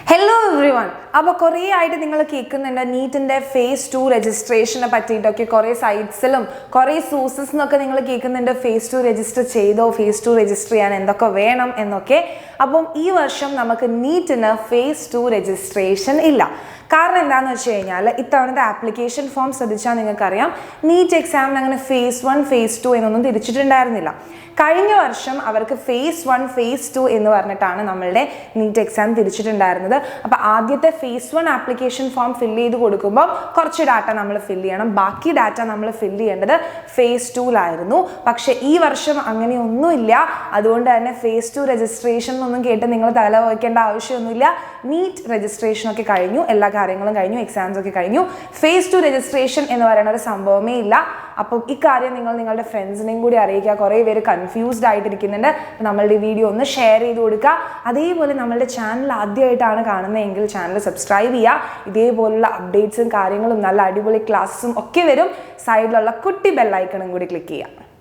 Hello everyone. അപ്പോൾ കുറേ ആയിട്ട് നിങ്ങൾ കേൾക്കുന്നുണ്ട് നീറ്റിന്റെ phase 2 രജിസ്ട്രേഷനെ പറ്റിയിട്ടൊക്കെ കുറേ സൈറ്റ്സിലും കുറേ സോഴ്സസിലൊക്കെ നിങ്ങൾ കേൾക്കുന്നുണ്ട് phase 2 രജിസ്റ്റർ ചെയ്തോ phase 2 രജിസ്റ്റർ ചെയ്യാൻ എന്തൊക്കെ വേണം എന്നൊക്കെ. അപ്പോൾ ഈ വർഷം നമുക്ക് നീറ്റിന് phase 2 രജിസ്ട്രേഷൻ ഇല്ല. കാരണം എന്താണെന്ന് വെച്ച് കഴിഞ്ഞാൽ ഇത്തവണത്തെ ആപ്ലിക്കേഷൻ ഫോം ശ്രദ്ധിച്ചാൽ നിങ്ങൾക്കറിയാം നീറ്റ് എക്സാമിന് അങ്ങനെ phase 1 phase 2 എന്നൊന്നും തിരിച്ചിട്ടുണ്ടായിരുന്നില്ല. കഴിഞ്ഞ വർഷം അവർക്ക് phase 1 phase 2 എന്ന് പറഞ്ഞിട്ടാണ് നമ്മളുടെ നീറ്റ് എക്സാം തിരിച്ചിട്ടുണ്ടായിരുന്നത്. അപ്പോൾ ആദ്യത്തെ phase 1 ആപ്ലിക്കേഷൻ ഫോം ഫില്ല് ചെയ്ത് കൊടുക്കുമ്പോൾ കുറച്ച് ഡാറ്റ നമ്മൾ ഫില്ല് ചെയ്യണം, ബാക്കി ഡാറ്റ നമ്മൾ ഫില്ല് ചെയ്യേണ്ടത് phase 2ലായിരുന്നു. പക്ഷേ ഈ വർഷം അങ്ങനെയൊന്നുമില്ല. അതുകൊണ്ട് തന്നെ phase 2 രജിസ്ട്രേഷൻ എന്നൊന്നും കേട്ട് നിങ്ങൾ തല വയ്ക്കേണ്ട ആവശ്യമൊന്നുമില്ല. നീറ്റ് രജിസ്ട്രേഷൻ ഒക്കെ കഴിഞ്ഞു, എല്ലാ കാര്യങ്ങളും കഴിഞ്ഞു, എക്സാംസ് ഒക്കെ കഴിഞ്ഞു. phase 2 രജിസ്ട്രേഷൻ എന്ന് പറയുന്ന ഒരു സംഭവമേ ഇല്ല. അപ്പം ഇക്കാര്യം നിങ്ങൾ നിങ്ങളുടെ ഫ്രണ്ട്സിനെയും കൂടി അറിയിക്കുക. കുറേ പേര് കൺഫ്യൂസ്ഡ് ആയിട്ടിരിക്കുന്നുണ്ട്. നമ്മളുടെ വീഡിയോ ഒന്ന് ഷെയർ ചെയ്ത് കൊടുക്കുക. അതേപോലെ നമ്മളുടെ ചാനൽ ആദ്യമായിട്ടാണ് കാണുന്നതെങ്കിൽ ചാനൽ സബ്സ്ക്രൈബ് ചെയ്യുക. ഇതേപോലുള്ള അപ്ഡേറ്റ്സും കാര്യങ്ങളും നല്ല അടിപൊളി ക്ലാസ്സും ഒക്കെ വരും. സൈഡിലുള്ള കുട്ടി ബെല്ലൈക്കണും കൂടി ക്ലിക്ക് ചെയ്യുക.